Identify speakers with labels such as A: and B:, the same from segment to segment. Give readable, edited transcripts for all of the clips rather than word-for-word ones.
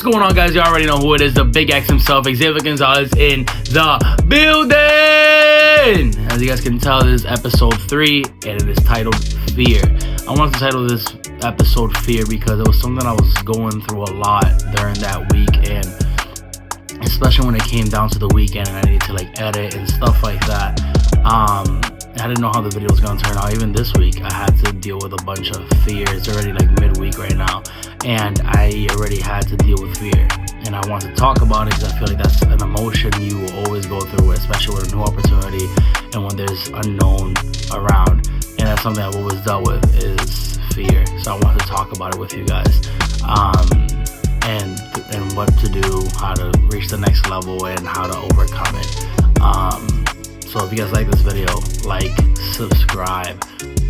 A: What's going on, guys? You already know who it is. The Big X himself, Xavier Gonzalez, in the building. As you guys can tell, this is episode 3, and it is titled Fear. I wanted to title this episode Fear because it was something I was going through a lot during that week, and especially when it came down to the weekend and I needed to edit and stuff like that. I didn't know how the video was going to turn out. Even this week, I had to deal with a bunch of fear. It's already midweek right now, and I already had to deal with fear. And I want to talk about it because I feel like that's an emotion you will always go through, especially with a new opportunity and when there's unknown around. And that's something I've always dealt with, is fear. So I want to talk about it with you guys, and what to do, how to reach the next level, and how to overcome it. So if you guys like this video, like, subscribe,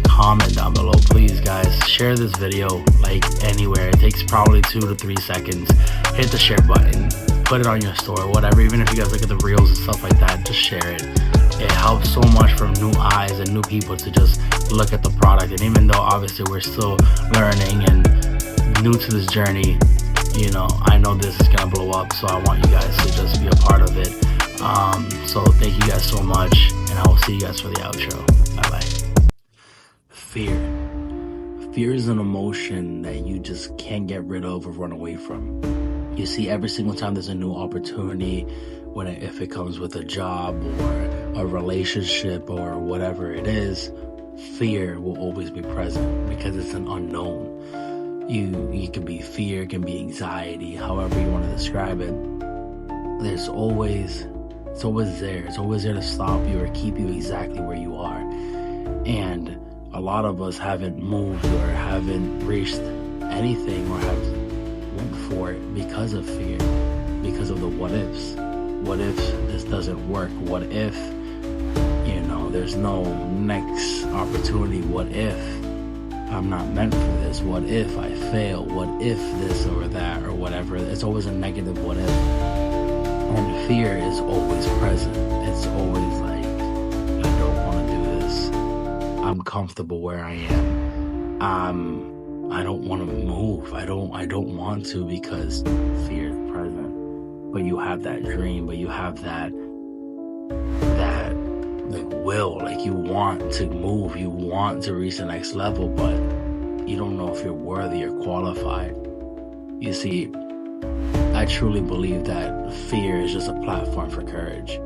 A: comment down below. Please, guys, share this video anywhere. It takes probably 2 to 3 seconds. Hit the share button, put it on your story, whatever. Even if you guys look at the reels and stuff like that, just share it. It helps so much for new eyes and new people to just look at the product. And even though obviously we're still learning and new to this journey, I know this is gonna blow up, so I want you guys to just be a part of it. So thank you guys so much, and I will see you guys for the outro. Bye bye. Fear is an emotion that you just can't get rid of or run away from. You see, every single time there's a new opportunity, if it comes with a job or a relationship or whatever it is, fear will always be present because it's an unknown. You can be fear, it can be anxiety, however you want to describe it. It's always there. It's always there to stop you or keep you exactly where you are. And a lot of us haven't moved or haven't reached anything or have went for it because of fear, because of the what ifs. What if this doesn't work? What if, there's no next opportunity? What if I'm not meant for this? What if I fail? What if this or that or whatever? It's always a negative what if. And fear is always present. It's always I don't want to do this. I'm comfortable where I am. I don't want to move. I don't want to because fear is present. But you have that dream, but you have that will, you want to move, you want to reach the next level, but you don't know if you're worthy or qualified. You see, I truly believe that fear is just a platform for courage.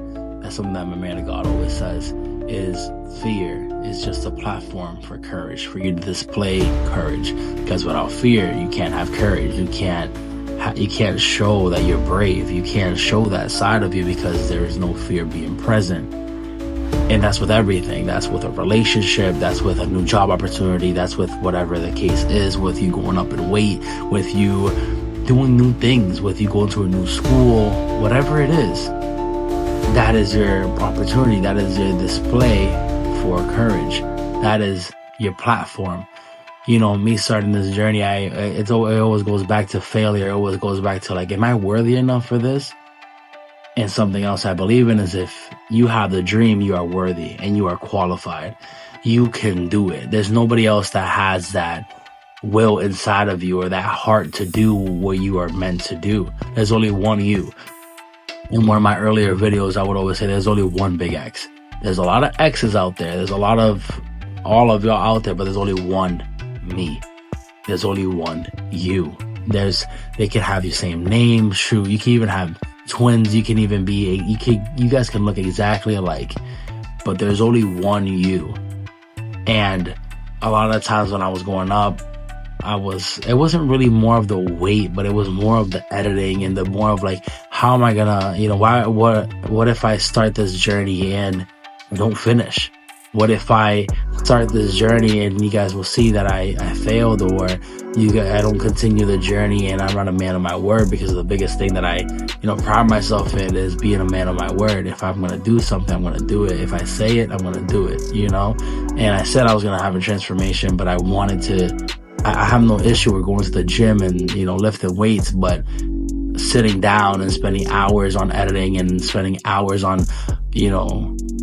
A: That's something that my man of God always says, is fear is just a platform for courage, for you to display courage. Because without fear, you can't have courage. You can't show that you're brave. You can't show that side of you because there is no fear being present. And that's with everything. That's with a relationship. That's with a new job opportunity. That's with whatever the case is, with you going up in weight, with you doing new things, with you going to a new school, whatever it is. That is your opportunity. That is your display for courage. That is your platform. Me starting this journey, it always goes back to failure. It always goes back to am I worthy enough for this? And something else I believe in is if you have the dream, you are worthy and you are qualified. You can do it. There's nobody else that has that will inside of you or that heart to do what you are meant to do. There's only one you. In one of my earlier videos, I would always say there's only one Big X. There's a lot of X's out there. There's a lot of all of y'all out there, but there's only one me. There's only one you. They can have your same name. Shoot, you can even have twins. You can even be you guys can look exactly alike, but there's only one you. And a lot of times when I was growing up, it wasn't really more of the weight, but it was more of the editing and the more of how am I gonna, what if I start this journey and don't finish? What if I start this journey and you guys will see that I failed, or I don't continue the journey and I'm not a man of my word? Because the biggest thing that I pride myself in is being a man of my word. If I'm going to do something, I'm going to do it. If I say it, I'm going to do it, And I said I was going to have a transformation, but I have no issue with going to the gym and, lifting weights, but sitting down and spending hours on editing and spending hours on,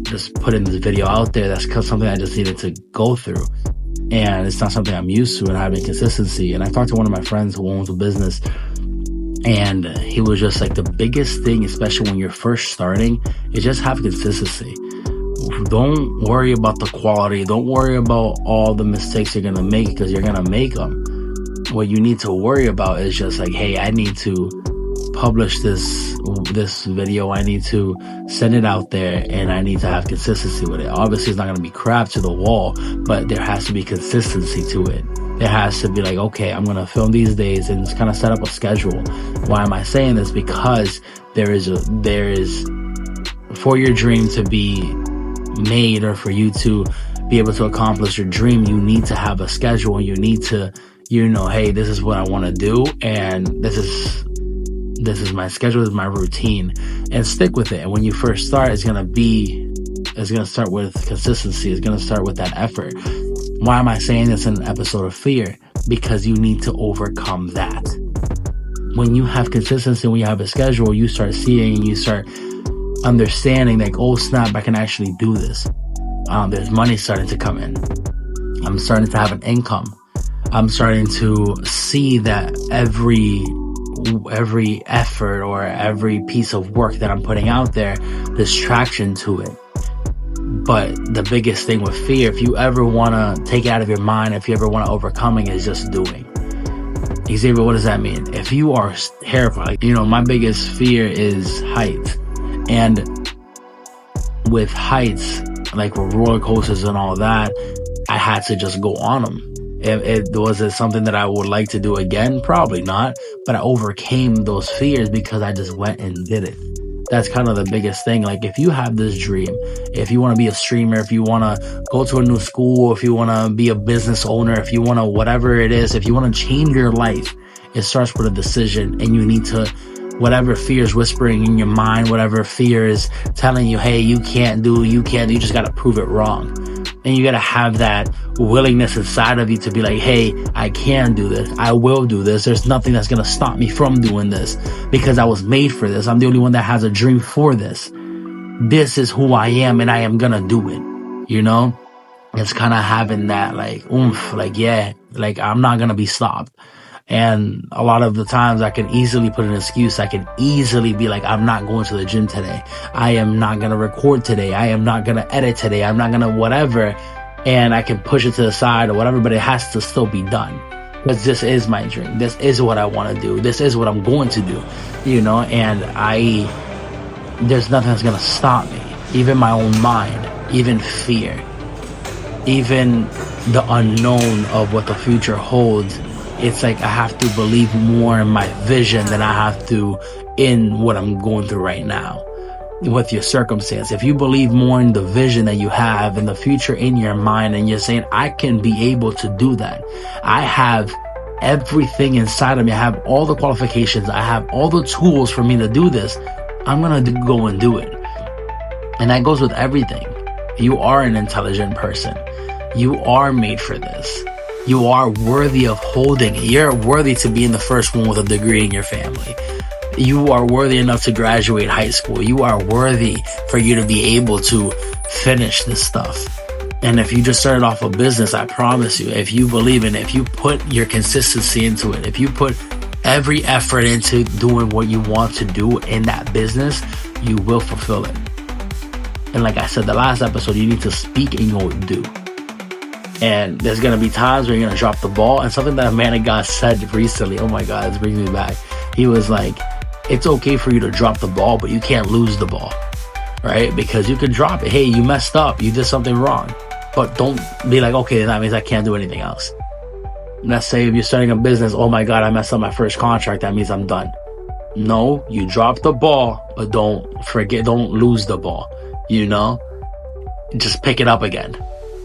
A: just putting this video out there, that's something I just needed to go through. And it's not something I'm used to, and having consistency. And I talked to one of my friends who owns a business, And he was just like, the biggest thing, especially when you're first starting, is just have consistency. Don't worry about the quality. Don't worry about all the mistakes you're going to make, because you're going to make them. What you need to worry about is just like, hey, I need to publish this video. I need to send it out there, and I need to have consistency with it. Obviously, it's not going to be crap to the wall, but there has to be consistency to it. There has to be like, okay, I'm going to film these days, and just kind of set up a schedule. Why am I saying this? Because there is for your dream to be made, or for you to be able to accomplish your dream, you need to have a schedule, and you need to, hey, this is what I want to do, and this is my schedule, this is my routine, and stick with it. And when you first start, it's going to start with consistency. It's going to start with that effort. Why am I saying this in an episode of fear? Because you need to overcome that. When you have consistency, when you have a schedule, you start seeing and you start understanding like, oh snap, I can actually do this. There's money starting to come in. I'm starting to have an income. I'm starting to see that every effort or every piece of work that I'm putting out there, there's traction to it. But the biggest thing with fear, if you ever want to take it out of your mind, if you ever want to overcome it, is just doing. Xavier, what does that mean? If you are terrified, my biggest fear is heights. And with heights, like with roller coasters and all that, I had to just go on them. Was it something that I would like to do again? Probably not. But I overcame those fears because I just went and did it. That's kind of the biggest thing. Like, if you have this dream, if you want to be a streamer, if you want to go to a new school, if you want to be a business owner, if you want to, whatever it is, if you want to change your life, it starts with a decision. And you need to, whatever fear is whispering in your mind, whatever fear is telling you, hey, you can't do, you just got to prove it wrong. And you got to have that willingness inside of you to be like, hey, I can do this. I will do this. There's nothing that's going to stop me from doing this, because I was made for this. I'm the only one that has a dream for this. This is who I am, and I am going to do it. It's kind of having that like oomph, like, yeah, like I'm not going to be stopped. And a lot of the times I can easily put an excuse. I can easily be like, I'm not going to the gym today. I am not going to record today. I am not going to edit today. I'm not going to whatever. And I can push it to the side or whatever, but it has to still be done. Because this is my dream. This is what I want to do. This is what I'm going to do, and there's nothing that's going to stop me. Even my own mind, even fear, even the unknown of what the future holds. It's like I have to believe more in my vision than I have to in what I'm going through right now with your circumstance. If you believe more in the vision that you have in the future in your mind, and you're saying, I can be able to do that. I have everything inside of me. I have all the qualifications. I have all the tools for me to do this. I'm going to go and do it. And that goes with everything. You are an intelligent person. You are made for this. You are worthy of holding it. You're worthy to be in the first one with a degree in your family. You are worthy enough to graduate high school. You are worthy for you to be able to finish this stuff. And if you just started off a business, I promise you, if you believe in it, if you put your consistency into it, if you put every effort into doing what you want to do in that business, you will fulfill it. And like I said, the last episode, you need to speak and you'll do. And there's going to be times where you're going to drop the ball. And something that a man of God said recently, oh my God, this brings me back. He was like, it's okay for you to drop the ball, but you can't lose the ball, right? Because you can drop it. Hey, you messed up. You did something wrong. But don't be like, okay, that means I can't do anything else. Let's say if you're starting a business, oh my God, I messed up my first contract. That means I'm done. No, you drop the ball, but don't lose the ball, Just pick it up again.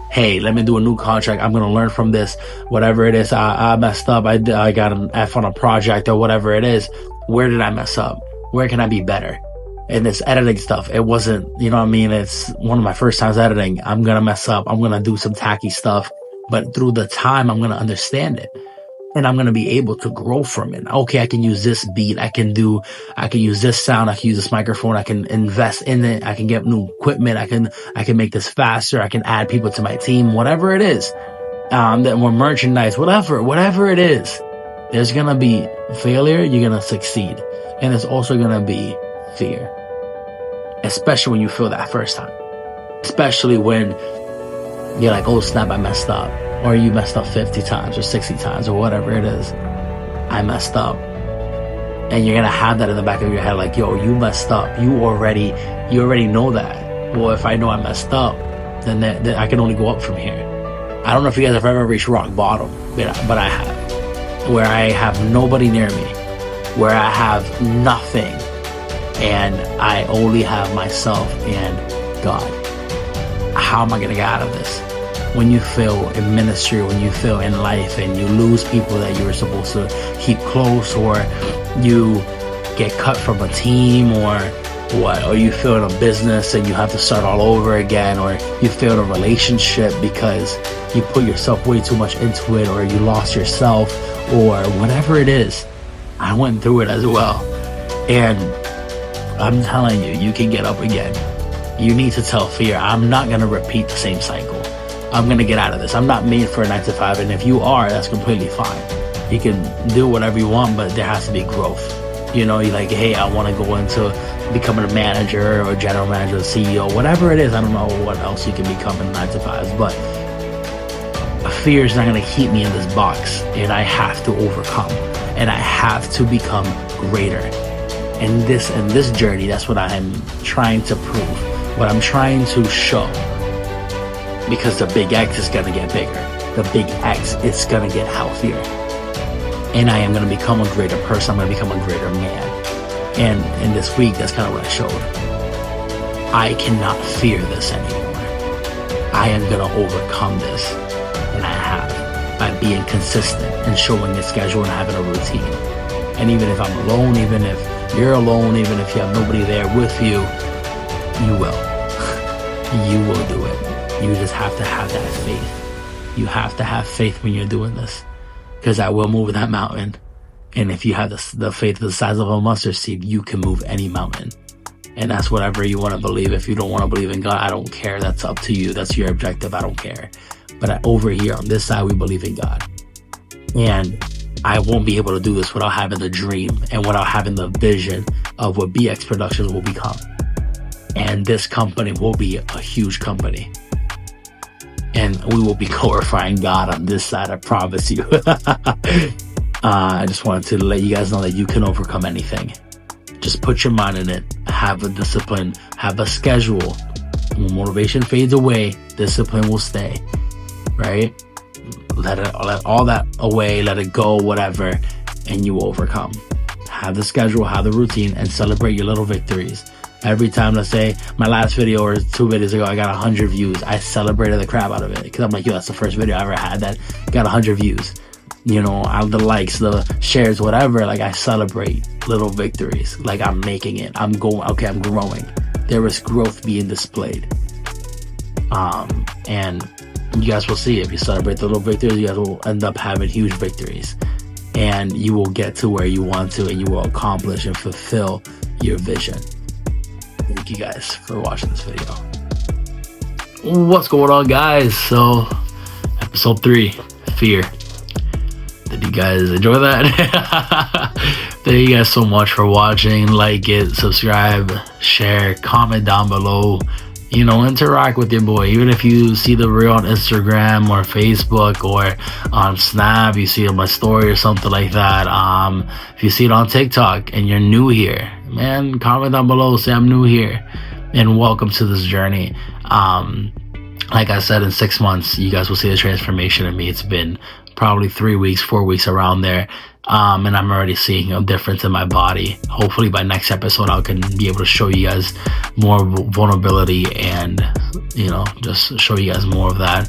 A: Hey, let me do a new contract. I'm going to learn from this. Whatever it is, I messed up. I got an F on a project or whatever it is. Where did I mess up? Where can I be better? And this editing stuff, it wasn't, it's one of my first times editing. I'm going to mess up. I'm going to do some tacky stuff. But through the time, I'm going to understand it. And I'm going to be able to grow from it. Okay, I can use this beat. I can use this sound. I can use this microphone. I can invest in it. I can get new equipment. I can make this faster. I can add people to my team, whatever it is. That more merchandise, whatever it is. There's going to be failure, you're going to succeed. And there's also going to be fear. Especially when you feel that first time. Especially when you're like, oh snap, I messed up. Or you messed up 50 times or 60 times or whatever it is. I messed up. And you're going to have that in the back of your head like, yo, you messed up. You already know that. Well, if I know I messed up, then I can only go up from here. I don't know if you guys have ever reached rock bottom, but I have. Where I have nobody near me. Where I have nothing. And I only have myself and God. How am I going to get out of this? When you fail in ministry, when you fail in life, and you lose people that you were supposed to keep close, or you get cut from a team, or you fail in a business and you have to start all over again, or you fail in a relationship because you put yourself way too much into it, or you lost yourself, or whatever it is. I went through it as well. And I'm telling you, you can get up again. You need to tell fear, I'm not going to repeat the same cycle. I'm going to get out of this. I'm not made for a 9 to 5. And if you are, that's completely fine. You can do whatever you want, but there has to be growth. You know, you're like, hey, I want to go into becoming a manager or general manager, CEO, whatever it is. I don't know what else you can become in 9 to 5s, but fear is not going to keep me in this box. And I have to overcome. And I have to become greater. And this journey, that's what I am trying to prove. What I'm trying to show. Because the big X is going to get bigger. The big X is going to get healthier. And I am going to become a greater person. I'm going to become a greater man. And in this week, that's kind of what I showed. I cannot fear this anymore. I am going to overcome this. And I have. By being consistent and showing a schedule and having a routine. And even if I'm alone, even if you're alone, even if you have nobody there with you, you will. You will do it. You just have to have that faith. You have to have faith when you're doing this. Because I will move that mountain. And if you have the faith the size of a mustard seed, you can move any mountain. And that's whatever you want to believe. If you don't want to believe in God, I don't care. That's up to you. That's your objective. I don't care. But over here on this side, we believe in God. And I won't be able to do this without having the dream and without having the vision of what BX Productions will become. And this company will be a huge company. And we will be glorifying God on this side, I promise you. I just wanted to let you guys know that you can overcome anything. Just put your mind in it. Have a discipline. Have a schedule. When motivation fades away, discipline will stay. Right? Let all that away. Let it go, whatever. And you will overcome. Have the schedule, have the routine, and celebrate your little victories. Every time, let's say, my last video or 2 videos ago, I got 100 views. I celebrated the crap out of it. Because I'm like, yo, that's the first video I ever had that got 100 views. You know, out the likes, the shares, whatever. Like, I celebrate little victories. Like, I'm making it. I'm growing. There is growth being displayed. And you guys will see, if you celebrate the little victories, you guys will end up having huge victories. And you will get to where you want to, and you will accomplish and fulfill your vision. Thank you guys for watching this video. What's going on, guys? So, episode 3, fear. Did you guys enjoy that? Thank you guys so much for watching. Like it, subscribe, share, comment down below. You know, interact with your boy. Even if you see the reel on Instagram or Facebook or on Snap, you see it on my story or something like that. If you see it on TikTok and you're new here, man, comment down below, say I'm new here, and welcome to this journey. Like I said, in 6 months, you guys will see the transformation in me. It's been probably 3 weeks, 4 weeks around there. And I'm already seeing a difference in my body. Hopefully by next episode, I can be able to show you guys more vulnerability and, you know, just show you guys more of that.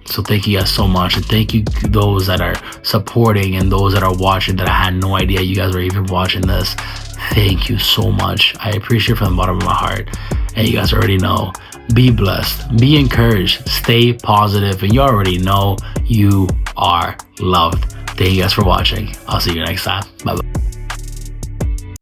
A: So thank you guys so much. And thank you to those that are supporting and those that are watching that I had no idea you guys were even watching this. Thank you so much. I appreciate it from the bottom of my heart. And you guys already know, be blessed, be encouraged, stay positive, and you already know you are loved. Thank you guys for watching. I'll see you next time. Bye-bye.